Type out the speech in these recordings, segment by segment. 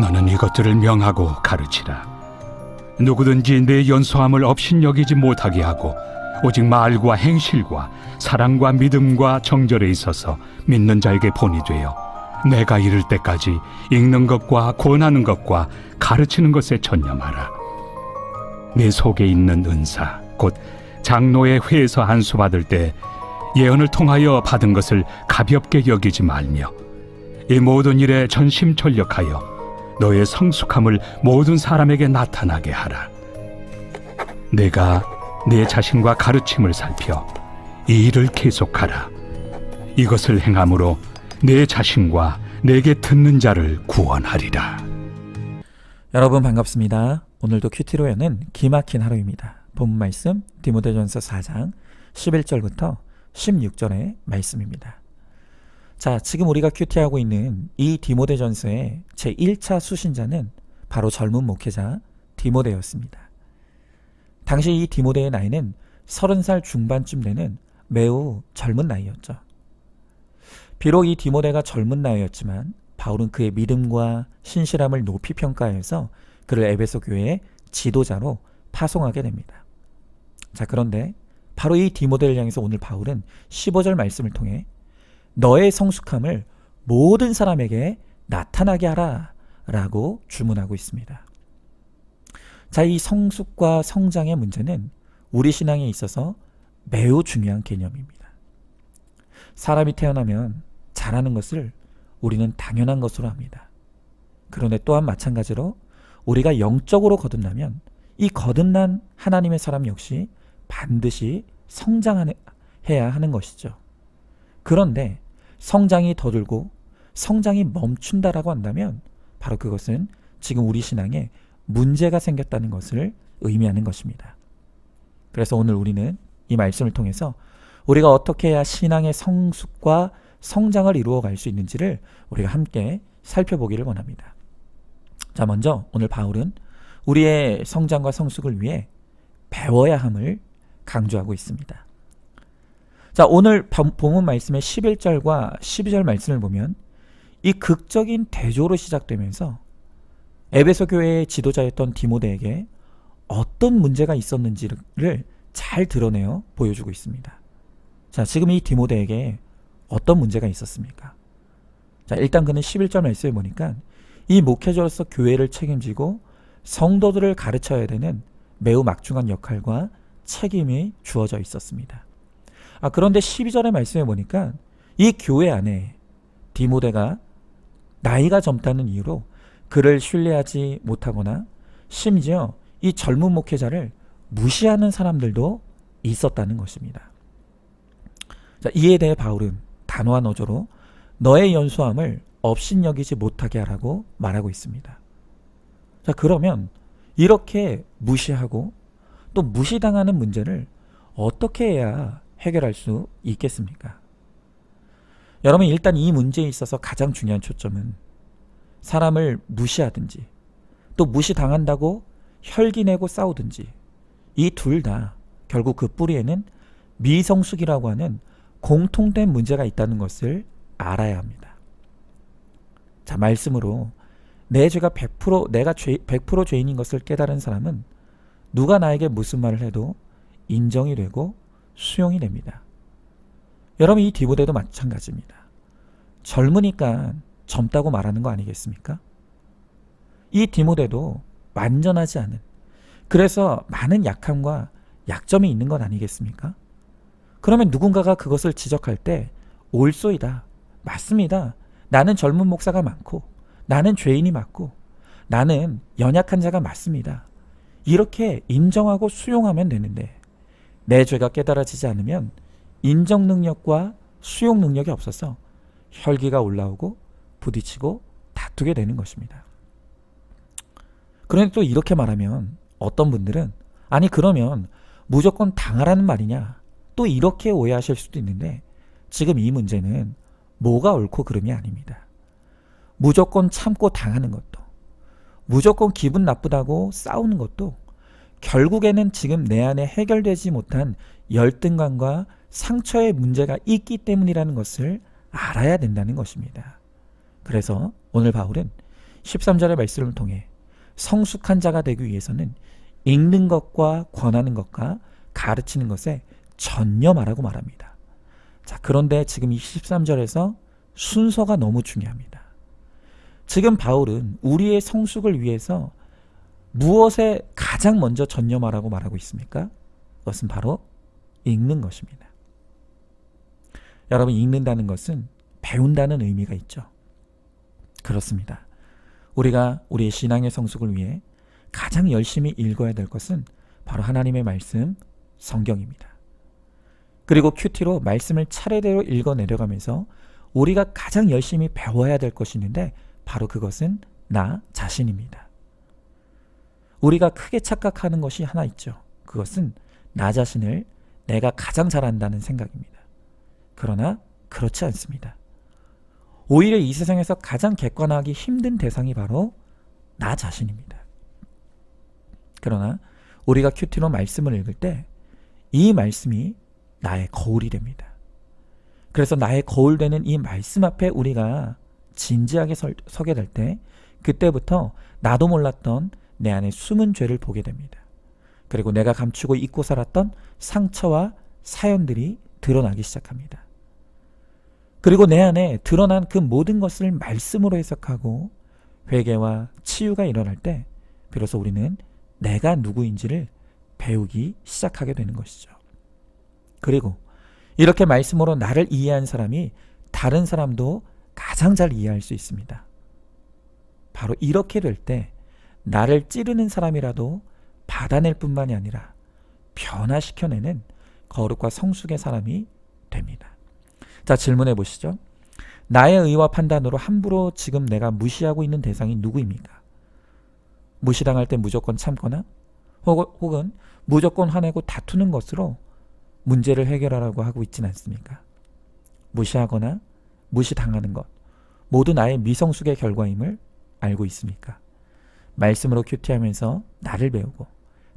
너는 이것들을 명하고 가르치라. 누구든지 내 연소함을 업신여기지 못하게 하고 오직 말과 행실과 사랑과 믿음과 정절에 있어서 믿는 자에게 본이 되어 내가 이를 때까지 읽는 것과 권하는 것과 가르치는 것에 전념하라. 내 속에 있는 은사 곧 장로의 회에서 안수 받을 때 예언을 통하여 받은 것을 가볍게 여기지 말며 이 모든 일에 전심전력하여 너의 성숙함을 모든 사람에게 나타나게 하라. 내가 내 자신과 가르침을 살펴 이 일을 계속하라. 이것을 행함으로 내 자신과 내게 듣는 자를 구원하리라. 여러분 반갑습니다. 오늘도 큐티로에는 기막힌 하루입니다. 본문 말씀 디모데전서 4장 11절부터 16절의 말씀입니다. 자, 지금 우리가 큐티하고 있는 이 디모데전서의 제1차 수신자는 바로 젊은 목회자 디모데였습니다. 당시 이 디모데의 나이는 30살 중반쯤 되는 매우 젊은 나이였죠. 비록 이 디모데가 젊은 나이였지만 바울은 그의 믿음과 신실함을 높이 평가해서 그를 에베소 교회의 지도자로 파송하게 됩니다. 자, 그런데 바로 이 디모데를 향해서 오늘 바울은 15절 말씀을 통해 너의 성숙함을 모든 사람에게 나타나게 하라 라고 주문하고 있습니다. 자, 이 성숙과 성장의 문제는 우리 신앙에 있어서 매우 중요한 개념입니다. 사람이 태어나면 잘하는 것을 우리는 당연한 것으로 합니다. 그런데 또한 마찬가지로 우리가 영적으로 거듭나면 이 거듭난 하나님의 사람 역시 반드시 성장해야 하는 것이죠. 그런데 성장이 더들고 성장이 멈춘다라고 한다면 바로 그것은 지금 우리 신앙에 문제가 생겼다는 것을 의미하는 것입니다. 그래서 오늘 우리는 이 말씀을 통해서 우리가 어떻게 해야 신앙의 성숙과 성장을 이루어갈 수 있는지를 우리가 함께 살펴보기를 원합니다. 자, 먼저 오늘 바울은 우리의 성장과 성숙을 위해 배워야 함을 강조하고 있습니다. 자, 오늘 본문 말씀의 11절과 12절 말씀을 보면 이 극적인 대조로 시작되면서 에베소 교회의 지도자였던 디모데에게 어떤 문제가 있었는지를 잘 드러내어 보여주고 있습니다. 자, 지금 이 디모데에게 어떤 문제가 있었습니까? 자, 일단 그는 11절 말씀에 보니까 이 목회자로서 교회를 책임지고 성도들을 가르쳐야 되는 매우 막중한 역할과 책임이 주어져 있었습니다. 그런데 12절의 말씀에 보니까 이 교회 안에 디모데가 나이가 젊다는 이유로 그를 신뢰하지 못하거나 심지어 이 젊은 목회자를 무시하는 사람들도 있었다는 것입니다. 자, 이에 대해 바울은 단호한 어조로 너의 연소함을 업신여기지 못하게 하라고 말하고 있습니다. 자, 그러면 이렇게 무시하고 또 무시당하는 문제를 어떻게 해야 해결할 수 있겠습니까? 여러분, 일단 이 문제에 있어서 가장 중요한 초점은 사람을 무시하든지 또 무시당한다고 혈기내고 싸우든지 이 둘 다 결국 그 뿌리에는 미성숙이라고 하는 공통된 문제가 있다는 것을 알아야 합니다. 자, 말씀으로 내 죄가 100% 죄인인 것을 깨달은 사람은 누가 나에게 무슨 말을 해도 인정이 되고 수용이 됩니다. 여러분, 이 디모데도 마찬가지입니다. 젊으니까 젊다고 말하는 거 아니겠습니까? 이 디모데도 완전하지 않은, 그래서 많은 약함과 약점이 있는 건 아니겠습니까? 그러면 누군가가 그것을 지적할 때 옳소이다, 맞습니다, 나는 젊은 목사가 많고 나는 죄인이 많고 나는 연약한 자가 맞습니다, 이렇게 인정하고 수용하면 되는데 내 죄가 깨달아지지 않으면 인정 능력과 수용 능력이 없어서 혈기가 올라오고 부딪히고 다투게 되는 것입니다. 그런데 또 이렇게 말하면 어떤 분들은 아니 그러면 무조건 당하라는 말이냐, 또 이렇게 오해하실 수도 있는데 지금 이 문제는 뭐가 옳고 그름이 아닙니다. 무조건 참고 당하는 것도, 무조건 기분 나쁘다고 싸우는 것도 결국에는 지금 내 안에 해결되지 못한 열등감과 상처의 문제가 있기 때문이라는 것을 알아야 된다는 것입니다. 그래서 오늘 바울은 13절의 말씀을 통해 성숙한 자가 되기 위해서는 읽는 것과 권하는 것과 가르치는 것에 전념하라고 말합니다. 자, 그런데 지금 이 13절에서 순서가 너무 중요합니다. 지금 바울은 우리의 성숙을 위해서 무엇에 가장 먼저 전념하라고 말하고 있습니까? 그것은 바로 읽는 것입니다. 여러분, 읽는다는 것은 배운다는 의미가 있죠. 그렇습니다. 우리가 우리의 신앙의 성숙을 위해 가장 열심히 읽어야 될 것은 바로 하나님의 말씀, 성경입니다. 그리고 큐티로 말씀을 차례대로 읽어 내려가면서 우리가 가장 열심히 배워야 될 것이 있는데 바로 그것은 나 자신입니다. 우리가 크게 착각하는 것이 하나 있죠. 그것은 나 자신을 내가 가장 잘한다는 생각입니다. 그러나 그렇지 않습니다. 오히려 이 세상에서 가장 객관화하기 힘든 대상이 바로 나 자신입니다. 그러나 우리가 큐티로 말씀을 읽을 때 이 말씀이 나의 거울이 됩니다. 그래서 나의 거울 되는 이 말씀 앞에 우리가 진지하게 서게 될 때 그때부터 나도 몰랐던 내 안에 숨은 죄를 보게 됩니다. 그리고 내가 감추고 잊고 살았던 상처와 사연들이 드러나기 시작합니다. 그리고 내 안에 드러난 그 모든 것을 말씀으로 해석하고 회개와 치유가 일어날 때 비로소 우리는 내가 누구인지를 배우기 시작하게 되는 것이죠. 그리고 이렇게 말씀으로 나를 이해한 사람이 다른 사람도 가장 잘 이해할 수 있습니다. 바로 이렇게 될 때 나를 찌르는 사람이라도 받아낼 뿐만이 아니라 변화시켜내는 거룩과 성숙의 사람이 됩니다. 자, 질문해 보시죠. 나의 의와 판단으로 함부로 지금 내가 무시하고 있는 대상이 누구입니까? 무시당할 때 무조건 참거나 혹은 무조건 화내고 다투는 것으로 문제를 해결하라고 하고 있지는 않습니까? 무시하거나 무시당하는 것 모두 나의 미성숙의 결과임을 알고 있습니까? 말씀으로 큐티하면서 나를 배우고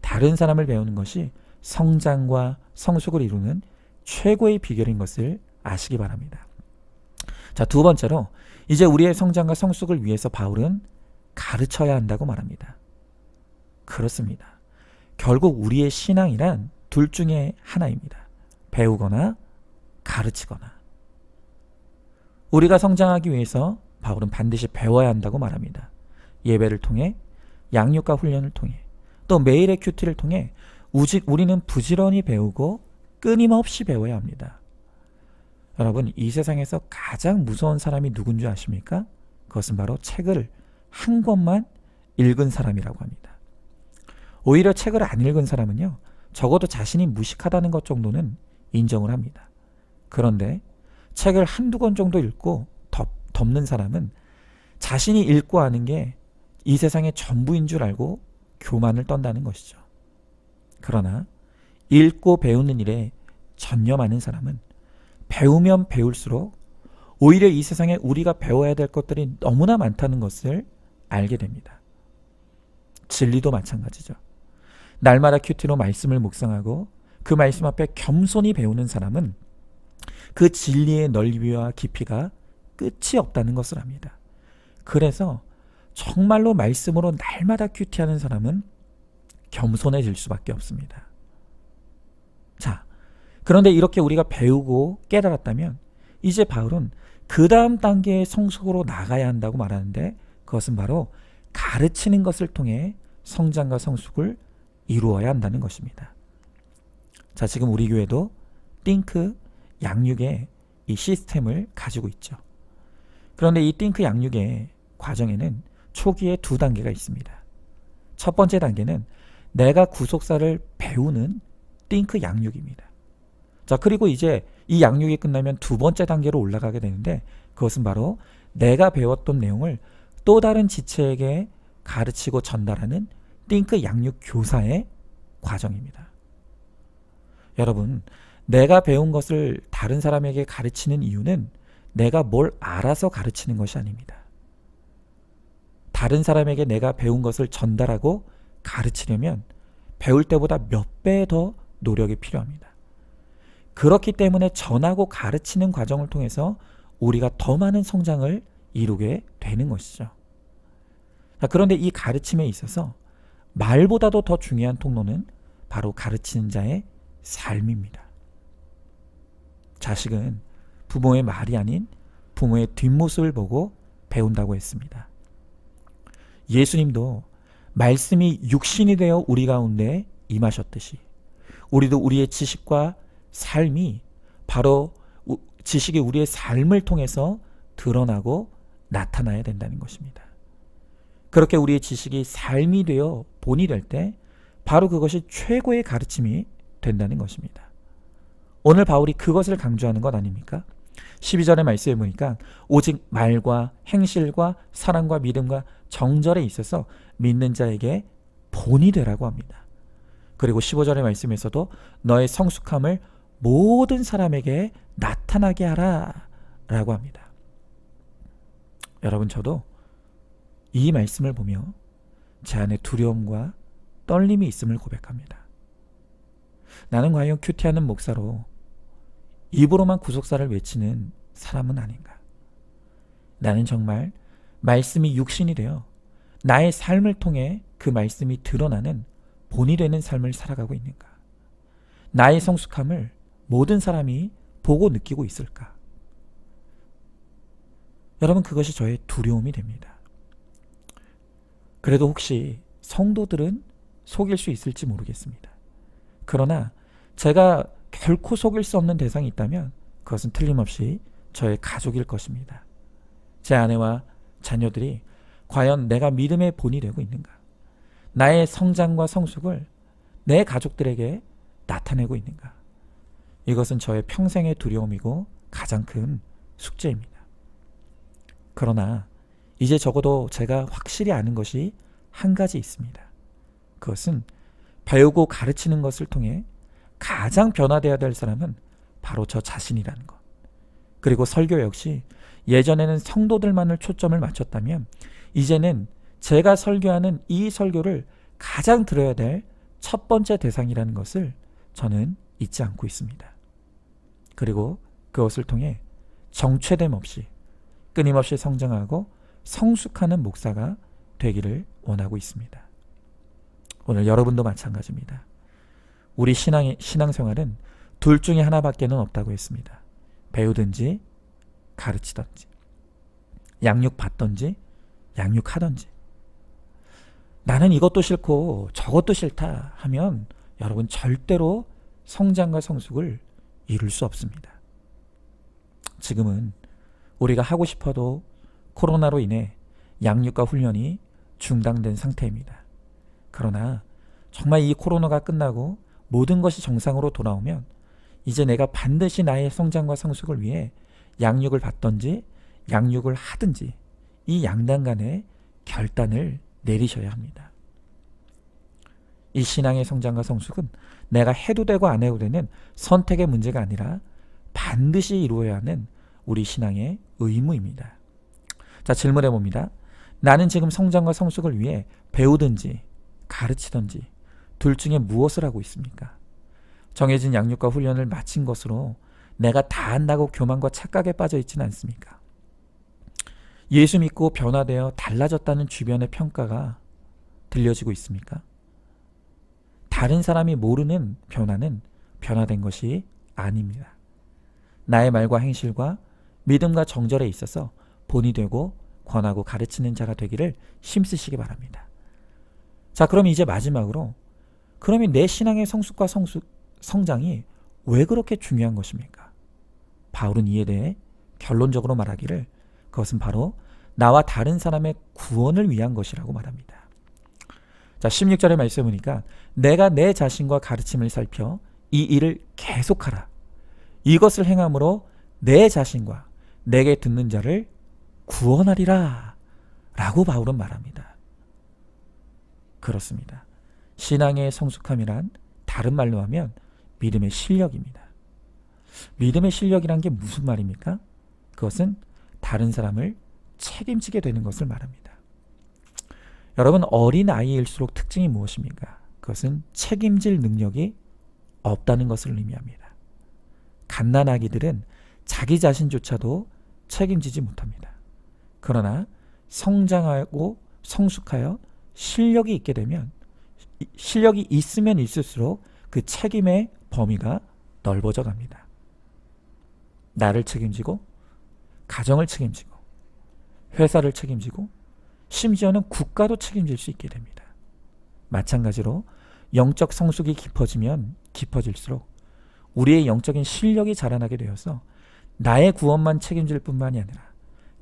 다른 사람을 배우는 것이 성장과 성숙을 이루는 최고의 비결인 것을 아시기 바랍니다. 자, 두 번째로 이제 우리의 성장과 성숙을 위해서 바울은 가르쳐야 한다고 말합니다. 그렇습니다. 결국 우리의 신앙이란 둘 중에 하나입니다. 배우거나 가르치거나. 우리가 성장하기 위해서 바울은 반드시 배워야 한다고 말합니다. 예배를 통해 양육과 훈련을 통해 또 매일의 큐티를 통해 우리는 부지런히 배우고 끊임없이 배워야 합니다. 여러분, 이 세상에서 가장 무서운 사람이 누군 줄 아십니까? 그것은 바로 책을 한 권만 읽은 사람이라고 합니다. 오히려 책을 안 읽은 사람은요, 적어도 자신이 무식하다는 것 정도는 인정을 합니다. 그런데 책을 한두 권 정도 읽고 덮는 사람은 자신이 읽고 아는 게 이 세상의 전부인 줄 알고 교만을 떤다는 것이죠. 그러나 읽고 배우는 일에 전념하는 사람은 배우면 배울수록 오히려 이 세상에 우리가 배워야 될 것들이 너무나 많다는 것을 알게 됩니다. 진리도 마찬가지죠. 날마다 큐티로 말씀을 묵상하고 그 말씀 앞에 겸손히 배우는 사람은 그 진리의 넓이와 깊이가 끝이 없다는 것을 압니다. 그래서 정말로 말씀으로 날마다 큐티하는 사람은 겸손해질 수밖에 없습니다. 자, 그런데 이렇게 우리가 배우고 깨달았다면 이제 바울은 그 다음 단계의 성숙으로 나가야 한다고 말하는데 그것은 바로 가르치는 것을 통해 성장과 성숙을 이루어야 한다는 것입니다. 자, 지금 우리 교회도 띵크 양육의 이 시스템을 가지고 있죠. 그런데 이 띵크 양육의 과정에는 초기에 두 단계가 있습니다. 첫 번째 단계는 내가 구속사를 배우는 띵크 양육입니다. 자, 그리고 이제 이 양육이 끝나면 두 번째 단계로 올라가게 되는데 그것은 바로 내가 배웠던 내용을 또 다른 지체에게 가르치고 전달하는 띵크 양육 교사의 과정입니다. 여러분, 내가 배운 것을 다른 사람에게 가르치는 이유는 내가 뭘 알아서 가르치는 것이 아닙니다. 다른 사람에게 내가 배운 것을 전달하고 가르치려면 배울 때보다 몇 배 더 노력이 필요합니다. 그렇기 때문에 전하고 가르치는 과정을 통해서 우리가 더 많은 성장을 이루게 되는 것이죠. 자, 그런데 이 가르침에 있어서 말보다도 더 중요한 통로는 바로 가르치는 자의 삶입니다. 자식은 부모의 말이 아닌 부모의 뒷모습을 보고 배운다고 했습니다. 예수님도 말씀이 육신이 되어 우리 가운데 임하셨듯이 우리도 우리의 지식과 삶이 바로 지식이 우리의 삶을 통해서 드러나고 나타나야 된다는 것입니다. 그렇게 우리의 지식이 삶이 되어 본이 될 때 바로 그것이 최고의 가르침이 된다는 것입니다. 오늘 바울이 그것을 강조하는 것 아닙니까? 12절의 말씀에 보니까 오직 말과 행실과 사랑과 믿음과 정절에 있어서 믿는 자에게 본이 되라고 합니다. 그리고 15절의 말씀에서도 너의 성숙함을 모든 사람에게 나타나게 하라 라고 합니다. 여러분, 저도 이 말씀을 보며 제 안에 두려움과 떨림이 있음을 고백합니다. 나는 과연 큐티하는 목사로 입으로만 구속사를 외치는 사람은 아닌가? 나는 정말 말씀이 육신이 되어 나의 삶을 통해 그 말씀이 드러나는 본이 되는 삶을 살아가고 있는가? 나의 성숙함을 모든 사람이 보고 느끼고 있을까? 여러분, 그것이 저의 두려움이 됩니다. 그래도 혹시 성도들은 속일 수 있을지 모르겠습니다. 그러나 제가 결코 속일 수 없는 대상이 있다면 그것은 틀림없이 저의 가족일 것입니다. 제 아내와 자녀들이 과연 내가 믿음의 본이 되고 있는가? 나의 성장과 성숙을 내 가족들에게 나타내고 있는가? 이것은 저의 평생의 두려움이고 가장 큰 숙제입니다. 그러나 이제 적어도 제가 확실히 아는 것이 한 가지 있습니다. 그것은 배우고 가르치는 것을 통해 가장 변화되어야 될 사람은 바로 저 자신이라는 것. 그리고 설교 역시 예전에는 성도들만을 초점을 맞췄다면 이제는 제가 설교하는 이 설교를 가장 들어야 될 첫 번째 대상이라는 것을 저는 잊지 않고 있습니다. 그리고 그것을 통해 정체됨 없이 끊임없이 성장하고 성숙하는 목사가 되기를 원하고 있습니다. 오늘 여러분도 마찬가지입니다. 우리 신앙생활은 둘 중에 하나밖에는 없다고 했습니다. 배우든지 가르치든지, 양육받든지 양육하든지. 나는 이것도 싫고 저것도 싫다 하면 여러분 절대로 성장과 성숙을 이룰 수 없습니다. 지금은 우리가 하고 싶어도 코로나로 인해 양육과 훈련이 중단된 상태입니다. 그러나 정말 이 코로나가 끝나고 모든 것이 정상으로 돌아오면 이제 내가 반드시 나의 성장과 성숙을 위해 양육을 받든지 양육을 하든지 이 양당 간의 결단을 내리셔야 합니다. 이 신앙의 성장과 성숙은 내가 해도 되고 안 해도 되는 선택의 문제가 아니라 반드시 이루어야 하는 우리 신앙의 의무입니다. 자, 질문해 봅니다. 나는 지금 성장과 성숙을 위해 배우든지 가르치든지 둘 중에 무엇을 하고 있습니까? 정해진 양육과 훈련을 마친 것으로 내가 다 안다고 교만과 착각에 빠져 있지는 않습니까? 예수 믿고 변화되어 달라졌다는 주변의 평가가 들려지고 있습니까? 다른 사람이 모르는 변화는 변화된 것이 아닙니다. 나의 말과 행실과 믿음과 정절에 있어서 본이 되고 권하고 가르치는 자가 되기를 힘쓰시기 바랍니다. 자, 그럼 이제 마지막으로 그러면 내 신앙의 성숙과 성장이 왜 그렇게 중요한 것입니까? 바울은 이에 대해 결론적으로 말하기를 그것은 바로 나와 다른 사람의 구원을 위한 것이라고 말합니다. 자, 16절의 말씀을 보니까 내가 내 자신과 가르침을 살펴 이 일을 계속하라. 이것을 행함으로 내 자신과 내게 듣는 자를 구원하리라 라고 바울은 말합니다. 그렇습니다. 신앙의 성숙함이란 다른 말로 하면 믿음의 실력입니다. 믿음의 실력이란 게 무슨 말입니까? 그것은 다른 사람을 책임지게 되는 것을 말합니다. 여러분, 어린아이일수록 특징이 무엇입니까? 그것은 책임질 능력이 없다는 것을 의미합니다. 갓난아기들은 자기 자신조차도 책임지지 못합니다. 그러나 성장하고 성숙하여 실력이 있게 되면, 실력이 있으면 있을수록 그 책임의 범위가 넓어져 갑니다. 나를 책임지고, 가정을 책임지고, 회사를 책임지고, 심지어는 국가도 책임질 수 있게 됩니다. 마찬가지로 영적 성숙이 깊어지면 깊어질수록 우리의 영적인 실력이 자라나게 되어서 나의 구원만 책임질 뿐만이 아니라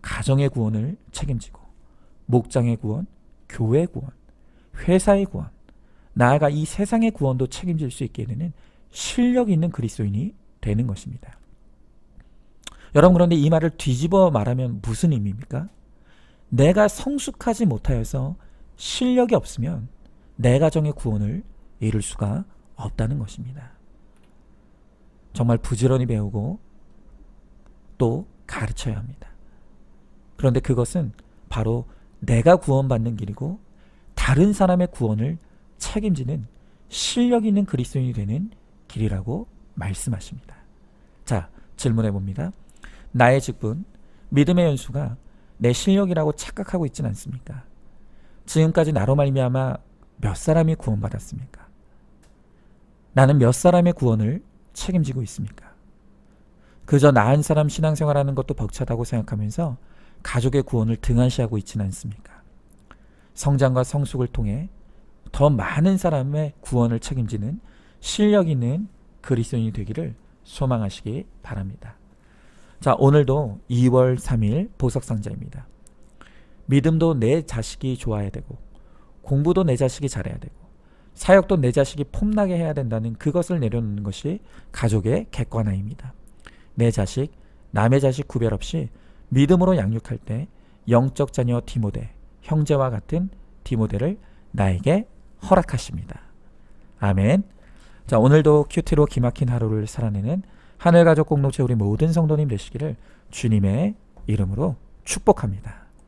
가정의 구원을 책임지고, 목장의 구원, 교회의 구원, 회사의 구원, 나아가 이 세상의 구원도 책임질 수 있게 되는 실력 있는 그리스도인이 되는 것입니다. 여러분, 그런데 이 말을 뒤집어 말하면 무슨 의미입니까? 내가 성숙하지 못하여서 실력이 없으면 내 가정의 구원을 이룰 수가 없다는 것입니다. 정말 부지런히 배우고 또 가르쳐야 합니다. 그런데 그것은 바로 내가 구원받는 길이고 다른 사람의 구원을 책임지는 실력 있는 그리스도인이 되는 길이라고 말씀하십니다. 자, 질문해 봅니다. 나의 직분, 믿음의 연수가 내 실력이라고 착각하고 있지는 않습니까? 지금까지 나로 말미암아 몇 사람이 구원받았습니까? 나는 몇 사람의 구원을 책임지고 있습니까? 그저 나 한 사람 신앙생활하는 것도 벅차다고 생각하면서 가족의 구원을 등한시하고 있지는 않습니까? 성장과 성숙을 통해 더 많은 사람의 구원을 책임지는 실력 있는 그리스도인이 되기를 소망하시기 바랍니다. 자, 오늘도 2월 3일 보석상자입니다. 믿음도 내 자식이 좋아야 되고, 공부도 내 자식이 잘해야 되고, 사역도 내 자식이 폼나게 해야 된다는 그것을 내려놓는 것이 가족의 객관화입니다. 내 자식, 남의 자식 구별 없이 믿음으로 양육할 때 영적 자녀 디모데, 형제와 같은 디모데를 나에게 허락하십니다. 아멘. 자, 오늘도 큐티로 기막힌 하루를 살아내는 하늘가족 공동체 우리 모든 성도님 되시기를 주님의 이름으로 축복합니다.